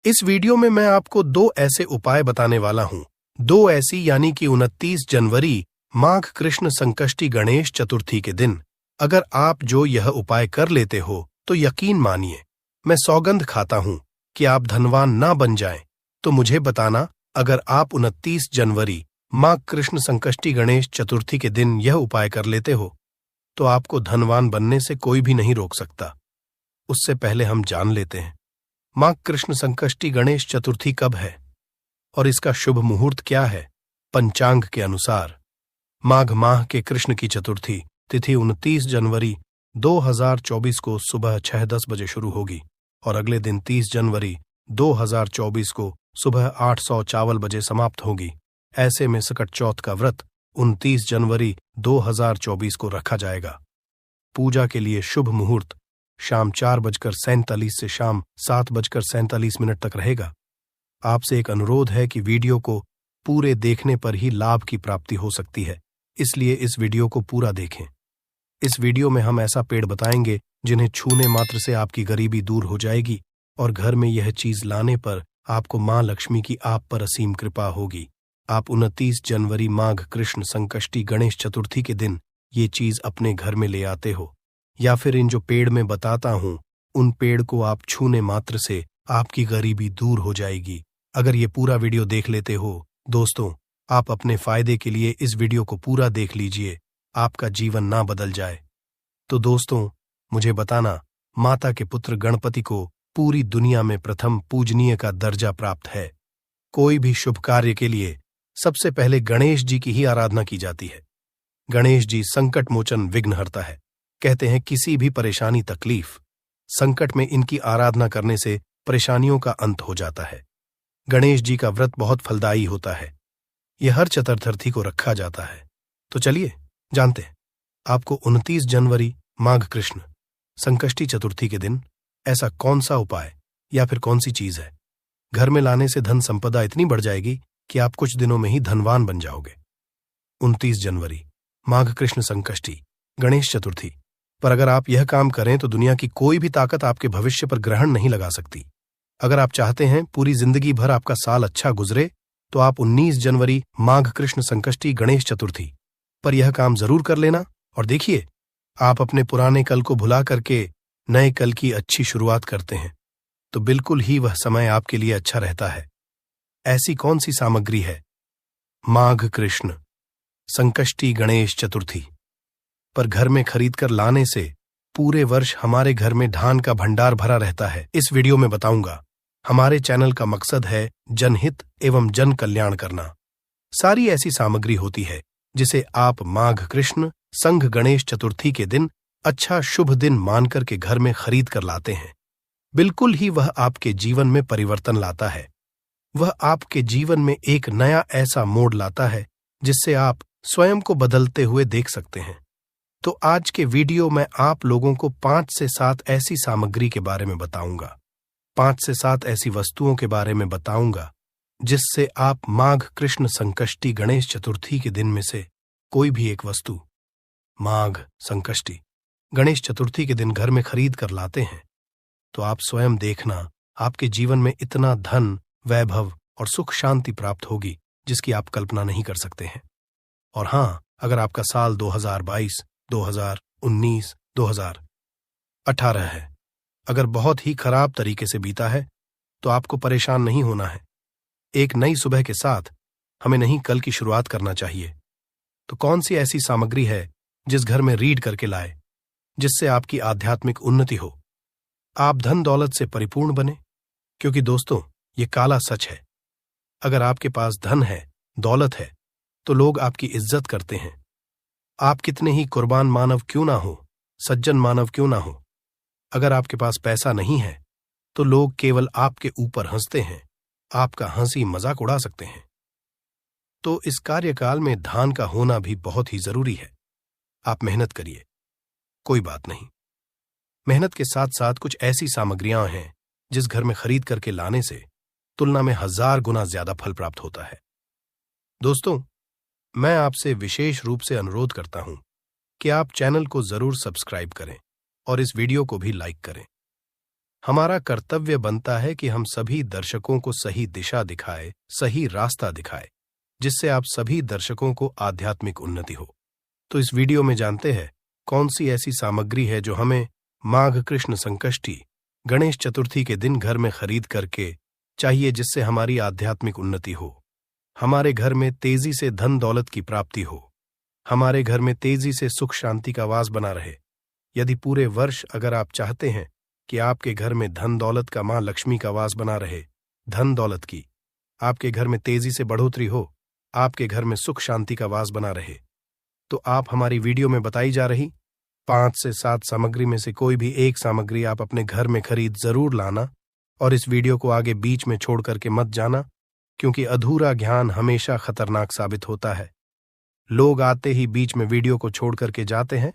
इस वीडियो में मैं आपको दो ऐसे उपाय बताने वाला हूं। दो ऐसी यानी कि 29 जनवरी माघ कृष्ण संकष्टी गणेश चतुर्थी के दिन अगर आप जो यह उपाय कर लेते हो तो यकीन मानिए, मैं सौगंध खाता हूं कि आप धनवान ना बन जाएं। तो मुझे बताना, अगर आप 29 जनवरी माघ कृष्ण संकष्टी गणेश चतुर्थी के दिन यह उपाय कर लेते हो तो आपको धनवान बनने से कोई भी नहीं रोक सकता। उससे पहले हम जान लेते हैं माघ कृष्ण संकष्टी गणेश चतुर्थी कब है और इसका शुभ मुहूर्त क्या है। पंचांग के अनुसार माघ माह के कृष्ण की चतुर्थी तिथि 29 जनवरी 2024 को सुबह 6:10 बजे शुरू होगी और अगले दिन 30 जनवरी 2024 को सुबह 8:54 बजे समाप्त होगी। ऐसे में सकट चौथ का व्रत 29 जनवरी 2024 को रखा जाएगा। पूजा के लिए शुभ मुहूर्त शाम 4:47 से शाम 7:47 तक रहेगा। आपसे एक अनुरोध है कि वीडियो को पूरे देखने पर ही लाभ की प्राप्ति हो सकती है, इसलिए इस वीडियो को पूरा देखें। इस वीडियो में हम ऐसा पेड़ बताएंगे जिन्हें छूने मात्र से आपकी गरीबी दूर हो जाएगी और घर में यह चीज लाने पर आपको मां लक्ष्मी की आप पर असीम कृपा होगी। आप 29 जनवरी माघ कृष्ण संकष्टी गणेश चतुर्थी के दिन ये चीज अपने घर में ले आते हो या फिर इन जो पेड़ में बताता हूं उन पेड़ को आप छूने मात्र से आपकी गरीबी दूर हो जाएगी। अगर ये पूरा वीडियो देख लेते हो दोस्तों, आप अपने फायदे के लिए इस वीडियो को पूरा देख लीजिए, आपका जीवन ना बदल जाए। तो दोस्तों, मुझे बताना, माता के पुत्र गणपति को पूरी दुनिया में प्रथम पूजनीय का दर्जा प्राप्त है। कोई भी शुभ कार्य के लिए सबसे पहले गणेश जी की ही आराधना की जाती है। गणेश जी संकट मोचन विघ्नहर्ता है। कहते हैं किसी भी परेशानी तकलीफ संकट में इनकी आराधना करने से परेशानियों का अंत हो जाता है। गणेश जी का व्रत बहुत फलदायी होता है। यह हर चतुर्थी को रखा जाता है। तो चलिए जानते हैं, आपको 29 जनवरी माघ कृष्ण संकष्टी चतुर्थी के दिन ऐसा कौन सा उपाय या फिर कौन सी चीज है घर में लाने से धन संपदा इतनी बढ़ जाएगी कि आप कुछ दिनों में ही धनवान बन जाओगे। 29 जनवरी माघ कृष्ण संकष्टी गणेश चतुर्थी पर अगर आप यह काम करें तो दुनिया की कोई भी ताकत आपके भविष्य पर ग्रहण नहीं लगा सकती। अगर आप चाहते हैं पूरी जिंदगी भर आपका साल अच्छा गुजरे तो आप 19 जनवरी माघ कृष्ण संकष्टी गणेश चतुर्थी पर यह काम जरूर कर लेना और देखिए, आप अपने पुराने कल को भुला करके नए कल की अच्छी शुरुआत करते हैं तो बिल्कुल ही वह समय आपके लिए अच्छा रहता है। ऐसी कौन सी सामग्री है? माघ कृष्ण संकष्टी गणेश चतुर्थी पर घर में खरीद कर लाने से पूरे वर्ष हमारे घर में धान का भंडार भरा रहता है। इस वीडियो में बताऊंगा। हमारे चैनल का मकसद है जनहित एवं जन कल्याण करना। सारी ऐसी सामग्री होती है जिसे आप माघ कृष्ण संघ गणेश चतुर्थी के दिन अच्छा शुभ दिन मानकर के घर में खरीद कर लाते हैं। बिल्कुल ही वह आपके जीवन में परिवर्तन लाता है। वह आपके जीवन में एक नया ऐसा मोड़ लाता है जिससे आप स्वयं को बदलते हुए देख सकते हैं। तो आज के वीडियो में आप लोगों को 5 से 7 ऐसी सामग्री के बारे में बताऊंगा। 5 से 7 ऐसी वस्तुओं के बारे में बताऊंगा जिससे आप माघ कृष्ण संकष्टी गणेश चतुर्थी के दिन में से कोई भी एक वस्तु माघ संकष्टी गणेश चतुर्थी के दिन घर में खरीद कर लाते हैं तो आप स्वयं देखना, आपके जीवन में इतना धन, वैभव और सुख शांति प्राप्त होगी जिसकी आप कल्पना नहीं कर सकते हैं। और हां, अगर आपका साल 2022, 2019, 2018 है, अगर बहुत ही खराब तरीके से बीता है तो आपको परेशान नहीं होना है। एक नई सुबह के साथ हमें नहीं कल की शुरुआत करना चाहिए। तो कौन सी ऐसी सामग्री है जिस घर में रीड करके लाए जिससे आपकी आध्यात्मिक उन्नति हो, आप धन दौलत से परिपूर्ण बने? क्योंकि दोस्तों, ये काला सच है। अगर आपके पास धन है, दौलत है तो लोग आपकी इज्जत करते हैं। आप कितने ही कुर्बान मानव क्यों ना हो, सज्जन मानव क्यों ना हो, अगर आपके पास पैसा नहीं है तो लोग केवल आपके ऊपर हंसते हैं, आपका हंसी मजाक उड़ा सकते हैं। तो इस कार्यकाल में धान का होना भी बहुत ही जरूरी है। आप मेहनत करिए, कोई बात नहीं। मेहनत के साथ साथ कुछ ऐसी सामग्रियां हैं जिस घर में खरीद करके लाने से तुलना में 1000 गुना ज्यादा फल प्राप्त होता है। दोस्तों, मैं आपसे विशेष रूप से अनुरोध करता हूं कि आप चैनल को जरूर सब्सक्राइब करें और इस वीडियो को भी लाइक करें। हमारा कर्तव्य बनता है कि हम सभी दर्शकों को सही दिशा दिखाए, सही रास्ता दिखाए, जिससे आप सभी दर्शकों को आध्यात्मिक उन्नति हो। तो इस वीडियो में जानते हैं कौन सी ऐसी सामग्री है जो हमें माघ कृष्ण संकष्टी गणेश चतुर्थी के दिन घर में खरीद करके चाहिए, जिससे हमारी आध्यात्मिक उन्नति हो, हमारे घर में तेजी से धन दौलत की प्राप्ति हो, हमारे घर में तेजी से सुख शांति का वास बना रहे। यदि पूरे वर्ष अगर आप चाहते हैं कि आपके घर में धन दौलत का मां लक्ष्मी का वास बना रहे, धन दौलत की आपके घर में तेजी से बढ़ोतरी हो, आपके घर में सुख शांति का वास बना रहे, तो आप हमारी वीडियो में बताई जा रही 5 से 7 सामग्री में से कोई भी एक सामग्री आप अपने घर में खरीद जरूर लाना और इस वीडियो को आगे बीच में छोड़ करके मत जाना, क्योंकि अधूरा ज्ञान हमेशा खतरनाक साबित होता है। लोग आते ही बीच में वीडियो को छोड़ करके जाते हैं,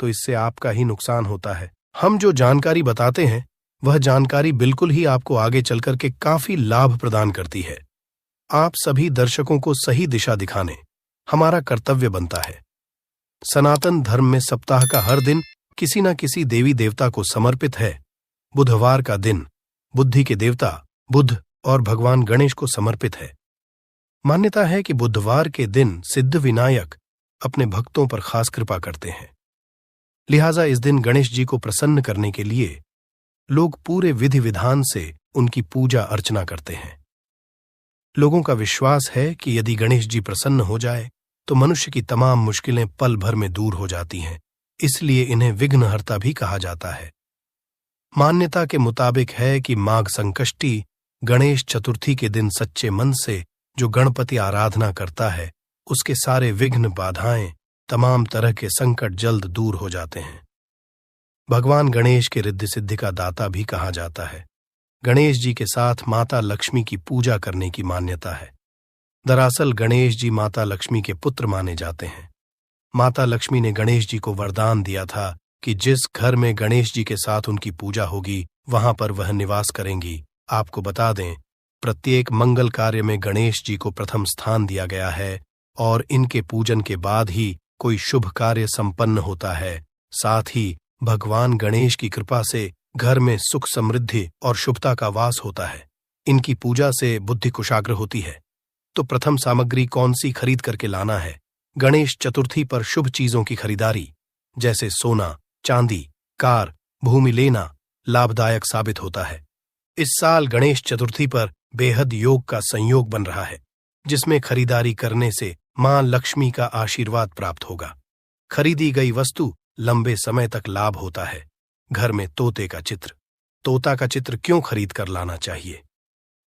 तो इससे आपका ही नुकसान होता है। हम जो जानकारी बताते हैं वह जानकारी बिल्कुल ही आपको आगे चल करके काफी लाभ प्रदान करती है। आप सभी दर्शकों को सही दिशा दिखाने हमारा कर्तव्य बनता है। सनातन धर्म में सप्ताह का हर दिन किसी न किसी देवी देवता को समर्पित है। बुधवार का दिन बुद्धि के देवता बुध और भगवान गणेश को समर्पित है। मान्यता है कि बुधवार के दिन सिद्ध विनायक अपने भक्तों पर खास कृपा करते हैं। लिहाजा इस दिन गणेश जी को प्रसन्न करने के लिए लोग पूरे विधि विधान से उनकी पूजा अर्चना करते हैं। लोगों का विश्वास है कि यदि गणेश जी प्रसन्न हो जाए तो मनुष्य की तमाम मुश्किलें पल भर में दूर हो जाती हैं, इसलिए इन्हें विघ्नहर्ता भी कहा जाता है। मान्यता के मुताबिक है कि माघ संकष्टी गणेश चतुर्थी के दिन सच्चे मन से जो गणपति आराधना करता है, उसके सारे विघ्न बाधाएं, तमाम तरह के संकट जल्द दूर हो जाते हैं। भगवान गणेश के रिद्धि सिद्धि का दाता भी कहा जाता है। गणेश जी के साथ माता लक्ष्मी की पूजा करने की मान्यता है। दरअसल गणेश जी माता लक्ष्मी के पुत्र माने जाते हैं। माता लक्ष्मी ने गणेश जी को वरदान दिया था कि जिस घर में गणेश जी के साथ उनकी पूजा होगी वहां पर वह निवास करेंगी। आपको बता दें, प्रत्येक मंगल कार्य में गणेश जी को प्रथम स्थान दिया गया है और इनके पूजन के बाद ही कोई शुभ कार्य संपन्न होता है। साथ ही भगवान गणेश की कृपा से घर में सुख समृद्धि और शुभता का वास होता है। इनकी पूजा से बुद्धि कुशाग्र होती है। तो प्रथम सामग्री कौन सी खरीद करके लाना है? गणेश चतुर्थी पर शुभ चीजों की खरीदारी जैसे सोना, चांदी, कार, भूमि लेना लाभदायक साबित होता है। इस साल गणेश चतुर्थी पर बेहद योग का संयोग बन रहा है, जिसमें खरीदारी करने से मां लक्ष्मी का आशीर्वाद प्राप्त होगा। खरीदी गई वस्तु लंबे समय तक लाभ होता है। घर में तोता का चित्र क्यों खरीद कर लाना चाहिए?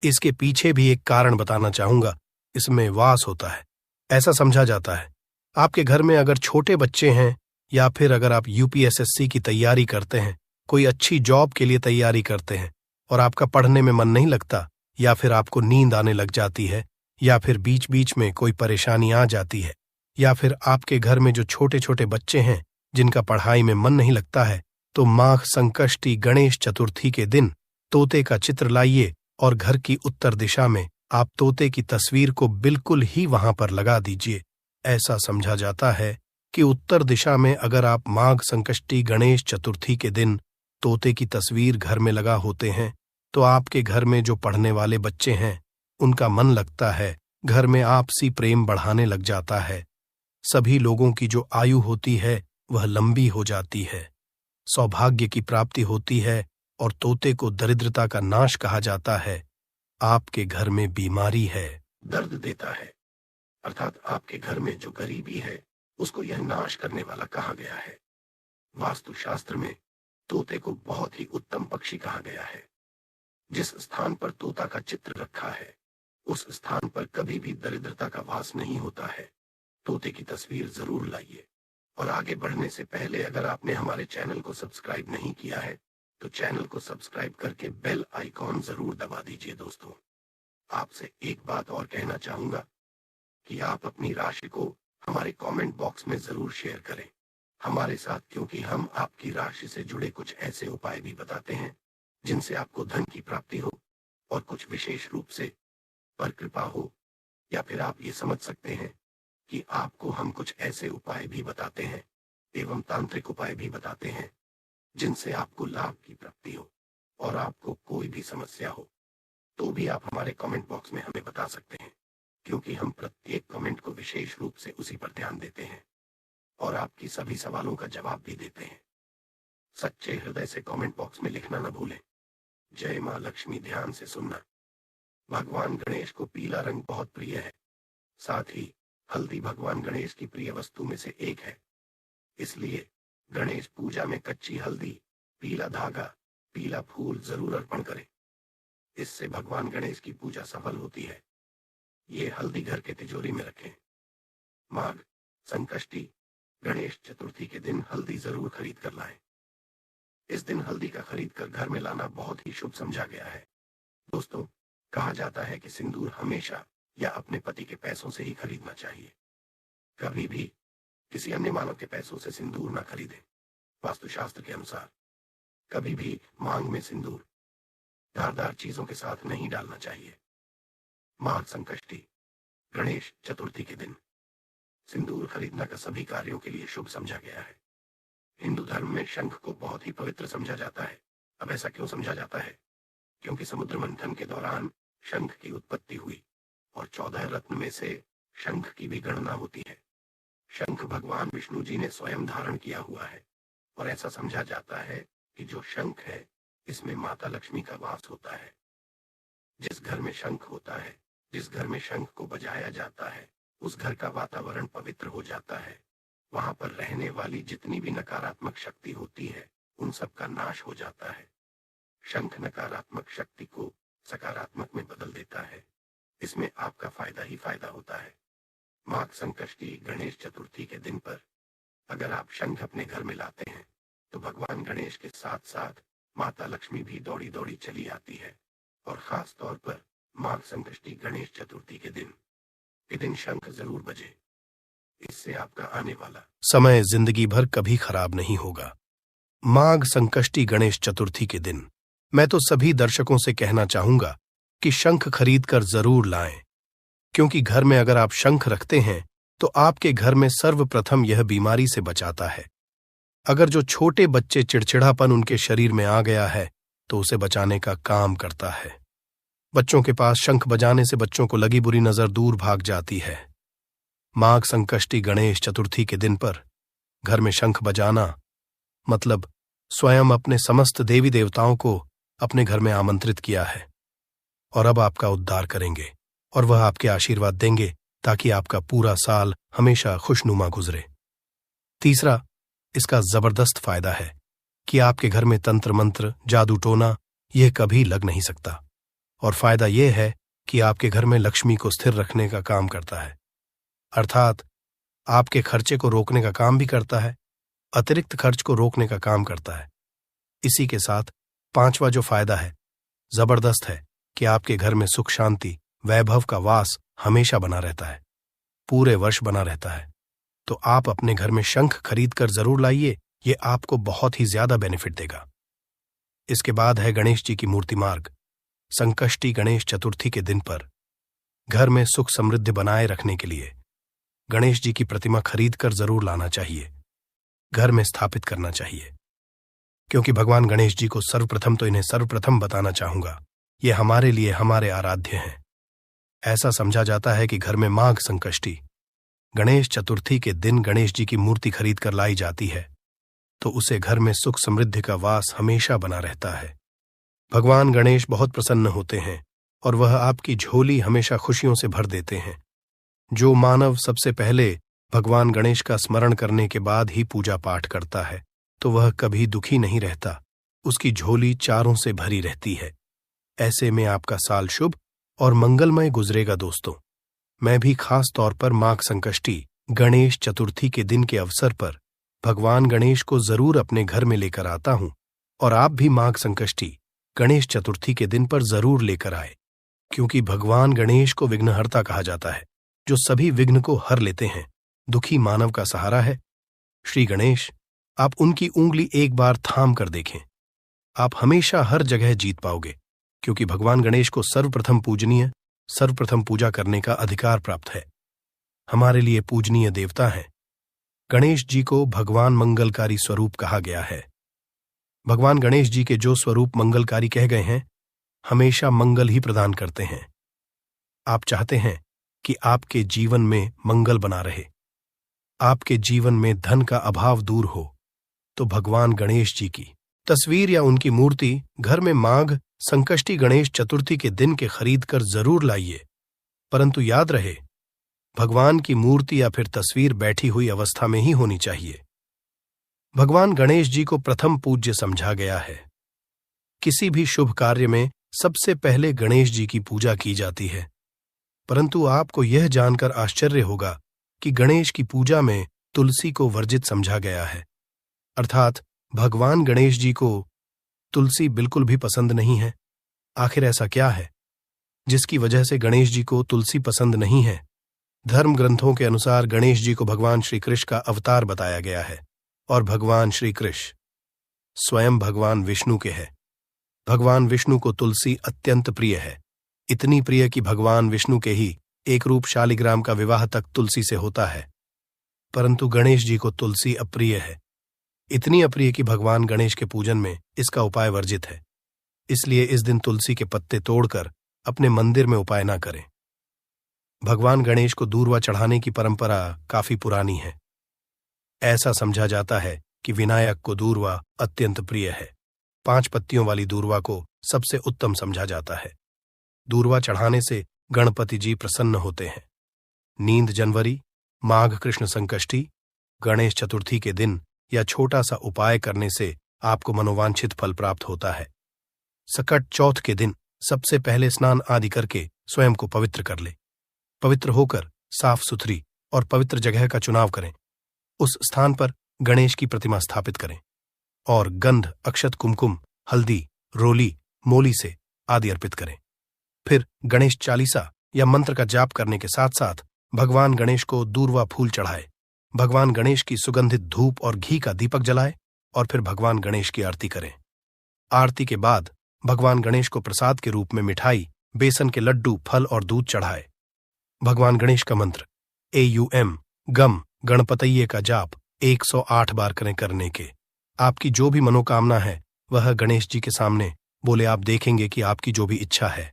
इसके पीछे भी एक कारण बताना चाहूंगा। इसमें वास होता है। ऐसा समझा जाता है आपके घर में अगर छोटे बच्चे हैं या फिर अगर आप यूपीएसएससी की तैयारी करते हैं, कोई अच्छी जॉब के लिए तैयारी करते हैं और आपका पढ़ने में मन नहीं लगता, या फिर आपको नींद आने लग जाती है, या फिर बीच बीच में कोई परेशानी आ जाती है, या फिर आपके घर में जो छोटे छोटे बच्चे हैं जिनका पढ़ाई में मन नहीं लगता है, तो माघ संकष्टी गणेश चतुर्थी के दिन तोते का चित्र लाइए और घर की उत्तर दिशा में आप तोते की तस्वीर को बिल्कुल ही वहां पर लगा दीजिए। ऐसा समझा जाता है कि उत्तर दिशा में अगर आप माघ संकष्टी गणेश चतुर्थी के दिन तोते की तस्वीर घर में लगा होते हैं तो आपके घर में जो पढ़ने वाले बच्चे हैं उनका मन लगता है, घर में आपसी प्रेम बढ़ाने लग जाता है। सभी लोगों की जो आयु होती है वह लंबी हो जाती है, सौभाग्य की प्राप्ति होती है और तोते को दरिद्रता का नाश कहा जाता है। आपके घर में बीमारी है, दर्द देता है, अर्थात आपके घर में जो गरीबी है उसको यह नाश करने वाला कहा गया है। वास्तुशास्त्र में तोते को बहुत ही उत्तम पक्षी कहा गया है। जिस स्थान पर तोता का चित्र रखा है उस स्थान पर कभी भी दरिद्रता का वास नहीं होता है। तोते की तस्वीर जरूर लाइए। और आगे बढ़ने से पहले अगर आपने हमारे चैनल को सब्सक्राइब नहीं किया है तो चैनल को सब्सक्राइब करके बेल आइकॉन जरूर दबा दीजिए। दोस्तों, आपसे एक बात और कहना चाहूंगा कि आप अपनी राशि को हमारे कमेंट बॉक्स में जरूर शेयर करें हमारे साथ, क्योंकि हम आपकी राशि से जुड़े कुछ ऐसे उपाय भी बताते हैं जिनसे आपको धन की प्राप्ति हो और कुछ विशेष रूप से पर कृपा हो, या फिर आप ये समझ सकते हैं कि आपको हम कुछ ऐसे उपाय भी बताते हैं एवं तांत्रिक उपाय भी बताते हैं जिनसे आपको लाभ की प्राप्ति हो। और आपको कोई भी समस्या हो तो भी आप हमारे कमेंट बॉक्स में हमें बता सकते हैं, क्योंकि हम प्रत्येक कमेंट को विशेष रूप से उसी पर ध्यान देते हैं और आपकी सभी सवालों का जवाब भी देते हैं। सच्चे हृदय से कमेंट बॉक्स में लिखना न भूलें। जय मां लक्ष्मी। ध्यान से सुनना। भगवान गणेश को पीला रंग बहुत प्रिय है। साथ ही हल्दी भगवान गणेश की प्रिय वस्तु में से एक है। इसलिए गणेश पूजा में कच्ची हल्दी, पीला धागा, पीला फूल जरूर अर्पण करें। इससे भगवान गणेश की पूजा सफल होती है। ये हल्दी घर के तिजोरी में रखें। माघ संकष्टी गणेश चतुर्थी के दिन हल्दी जरूर खरीद कर लाएं। इस दिन हल्दी का खरीद कर घर में लाना बहुत ही शुभ समझा गया है। दोस्तों, कहा जाता है कि सिंदूर हमेशा या अपने पति के पैसों से ही खरीदना चाहिए। कभी भी किसी अन्य मानव के पैसों से सिंदूर न खरीदें। वास्तुशास्त्र के अनुसार कभी भी मांग में सिंदूर धारदार चीजों के साथ नहीं डालना चाहिए। माघ संकष्टी गणेश चतुर्थी के दिन सिंदूर खरीदना का सभी कार्यों के लिए शुभ समझा गया है। हिंदू धर्म में शंख को बहुत ही पवित्र समझा जाता है। अब ऐसा क्यों समझा जाता है? क्योंकि समुद्र मंथन के दौरान शंख की उत्पत्ति हुई और 14 रत्न में से शंख की भी गणना होती है। शंख भगवान विष्णु जी ने स्वयं धारण किया हुआ है और ऐसा समझा जाता है कि जो शंख है इसमें माता लक्ष्मी का वास होता है। जिस घर में शंख होता है, जिस घर में शंख को बजाया जाता है, उस घर का वातावरण पवित्र हो जाता है। वहां पर रहने वाली जितनी भी नकारात्मक शक्ति होती है उन सब का नाश हो जाता है। शंख नकारात्मक शक्ति को सकारात्मक में बदल देता है। इसमें आपका फायदा ही फायदा होता है। माघ संकष्टी गणेश चतुर्थी के दिन पर अगर आप शंख अपने घर में लाते हैं तो भगवान गणेश के साथ साथ माता लक्ष्मी भी दौड़ी दौड़ी चली आती है। और खास तौर पर माघ संकष्टी गणेश चतुर्थी के दिन शंख जरूर बजे। इससे आपका आने वाला समय जिंदगी भर कभी खराब नहीं होगा। माघ संकष्टी गणेश चतुर्थी के दिन मैं तो सभी दर्शकों से कहना चाहूंगा कि शंख खरीद कर जरूर लाएं, क्योंकि घर में अगर आप शंख रखते हैं तो आपके घर में सर्वप्रथम यह बीमारी से बचाता है। अगर जो छोटे बच्चे चिड़चिड़ापन उनके शरीर में आ गया है तो उसे बचाने का काम करता है। बच्चों के पास शंख बजाने से बच्चों को लगी बुरी नजर दूर भाग जाती है। माघ संकष्टी गणेश चतुर्थी के दिन पर घर में शंख बजाना मतलब स्वयं अपने समस्त देवी देवताओं को अपने घर में आमंत्रित किया है और अब आपका उद्धार करेंगे और वह आपके आशीर्वाद देंगे ताकि आपका पूरा साल हमेशा खुशनुमा गुजरे। तीसरा, इसका जबरदस्त फायदा है कि आपके घर में तंत्र मंत्र, जादू टोना यह कभी लग नहीं सकता। और फायदा यह है कि आपके घर में लक्ष्मी को स्थिर रखने का काम करता है, अर्थात आपके खर्चे को रोकने का काम भी करता है, अतिरिक्त खर्च को रोकने का काम करता है। इसी के साथ पांचवा जो फायदा है जबरदस्त है कि आपके घर में सुख शांति वैभव का वास हमेशा बना रहता है, पूरे वर्ष बना रहता है। तो आप अपने घर में शंख खरीद कर जरूर लाइए, ये आपको बहुत ही ज्यादा बेनिफिट देगा। इसके बाद है गणेश जी की मूर्ति मार्ग। संकष्टी गणेश चतुर्थी के दिन पर घर में सुख समृद्धि बनाए रखने के लिए गणेश जी की प्रतिमा खरीद कर जरूर लाना चाहिए, घर में स्थापित करना चाहिए। क्योंकि भगवान गणेश जी को सर्वप्रथम तो इन्हें सर्वप्रथम बताना चाहूंगा, ये हमारे लिए हमारे आराध्य हैं। ऐसा समझा जाता है कि घर में माघ संकष्टी गणेश चतुर्थी के दिन गणेश जी की मूर्ति खरीद कर लाई जाती है तो उसे घर में सुख समृद्धि का वास हमेशा बना रहता है। भगवान गणेश बहुत प्रसन्न होते हैं और वह आपकी झोली हमेशा खुशियों से भर देते हैं। जो मानव सबसे पहले भगवान गणेश का स्मरण करने के बाद ही पूजा पाठ करता है तो वह कभी दुखी नहीं रहता, उसकी झोली चारों से भरी रहती है। ऐसे में आपका साल शुभ और मंगलमय गुजरेगा। दोस्तों, मैं भी खास तौर पर माघ संकष्टी गणेश चतुर्थी के दिन के अवसर पर भगवान गणेश को जरूर अपने घर में लेकर आता हूं और आप भी माघ संकष्टी गणेश चतुर्थी के दिन पर जरूर लेकर आए, क्योंकि भगवान गणेश को विघ्नहर्ता कहा जाता है, जो सभी विघ्न को हर लेते हैं, दुखी मानव का सहारा है। श्री गणेश, आप उनकी उंगली एक बार थाम कर देखें, आप हमेशा हर जगह जीत पाओगे, क्योंकि भगवान गणेश को सर्वप्रथम पूजनीय, सर्वप्रथम पूजा करने का अधिकार प्राप्त है। हमारे लिए पूजनीय देवता हैं। गणेश जी को भगवान मंगलकारी स्वरूप कहा गया है। भगवान गणेश जी के जो स्वरूप मंगलकारी कह गए हैं, हमेशा मंगल ही प्रदान करते हैं। आप चाहते हैं कि आपके जीवन में मंगल बना रहे, आपके जीवन में धन का अभाव दूर हो, तो भगवान गणेश जी की तस्वीर या उनकी मूर्ति घर में माघ संकष्टी गणेश चतुर्थी के दिन के खरीद कर जरूर लाइए। परंतु याद रहे, भगवान की मूर्ति या फिर तस्वीर बैठी हुई अवस्था में ही होनी चाहिए। भगवान गणेश जी को प्रथम पूज्य समझा गया है। किसी भी शुभ कार्य में सबसे पहले गणेश जी की पूजा की जाती है। परंतु आपको यह जानकर आश्चर्य होगा कि गणेश की पूजा में तुलसी को वर्जित समझा गया है। अर्थात भगवान गणेश जी को तुलसी बिल्कुल भी पसंद नहीं है। आखिर ऐसा क्या है जिसकी वजह से गणेश जी को तुलसी पसंद नहीं है? धर्म ग्रंथों के अनुसार गणेश जी को भगवान श्री कृष्ण का अवतार बताया गया है और भगवान श्री कृष्ण स्वयं भगवान विष्णु के हैं। भगवान विष्णु को तुलसी अत्यंत प्रिय है, इतनी प्रिय कि भगवान विष्णु के ही एक रूप शालिग्राम का विवाह तक तुलसी से होता है। परंतु गणेश जी को तुलसी अप्रिय है, इतनी अप्रिय कि भगवान गणेश के पूजन में इसका उपाय वर्जित है। इसलिए इस दिन तुलसी के पत्ते तोड़कर अपने मंदिर में उपाय ना करें। भगवान गणेश को दूर्वा चढ़ाने की परंपरा काफी पुरानी है। ऐसा समझा जाता है कि विनायक को दूर्वा अत्यंत प्रिय है। 5 पत्तियों वाली दूर्वा को सबसे उत्तम समझा जाता है। दूर्वा चढ़ाने से गणपति जी प्रसन्न होते हैं। नींद जनवरी, माघ कृष्ण संकष्टी, गणेश चतुर्थी के दिन या छोटा सा उपाय करने से आपको मनोवांछित फल प्राप्त होता है। सकट चौथ के दिन सबसे पहले स्नान आदि करके स्वयं को पवित्र कर ले। पवित्र होकर साफ सुथरी और पवित्र जगह का चुनाव करें। उस स्थान पर गणेश की प्रतिमा स्थापित करें और गंध, अक्षत, कुमकुम, हल्दी, रोली, मोली से आदि अर्पित करें। फिर गणेश चालीसा या मंत्र का जाप करने के साथ साथ भगवान गणेश को दूर्वा फूल चढ़ाए, भगवान गणेश की सुगंधित धूप और घी का दीपक जलाए और फिर भगवान गणेश की आरती करें। आरती के बाद भगवान गणेश को प्रसाद के रूप में मिठाई, बेसन के लड्डू, फल और दूध चढ़ाए। भगवान गणेश का मंत्र AUM गम गणपतये का जाप 108 बार करने के आपकी जो भी मनोकामना है वह गणेश जी के सामने बोले। आप देखेंगे कि आपकी जो भी इच्छा है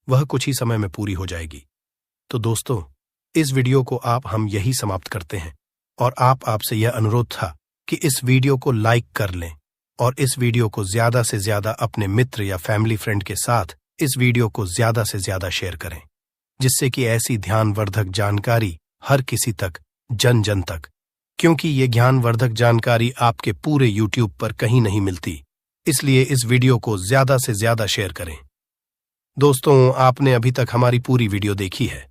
वह कुछ ही समय में पूरी हो जाएगी। तो दोस्तों, इस वीडियो को हम यही समाप्त करते हैं और आपसे यह अनुरोध था कि इस वीडियो को लाइक कर लें और इस वीडियो को ज्यादा से ज्यादा अपने मित्र या फैमिली फ्रेंड के साथ इस वीडियो को ज्यादा से ज्यादा शेयर करें, जिससे कि ऐसी ध्यानवर्धक जानकारी हर किसी तक, जन जन तक, क्योंकि ये ज्ञानवर्धक जानकारी आपके पूरे YouTube पर कहीं नहीं मिलती। इसलिए इस वीडियो को ज्यादा से ज्यादा शेयर करें। दोस्तों, आपने अभी तक हमारी पूरी वीडियो देखी है।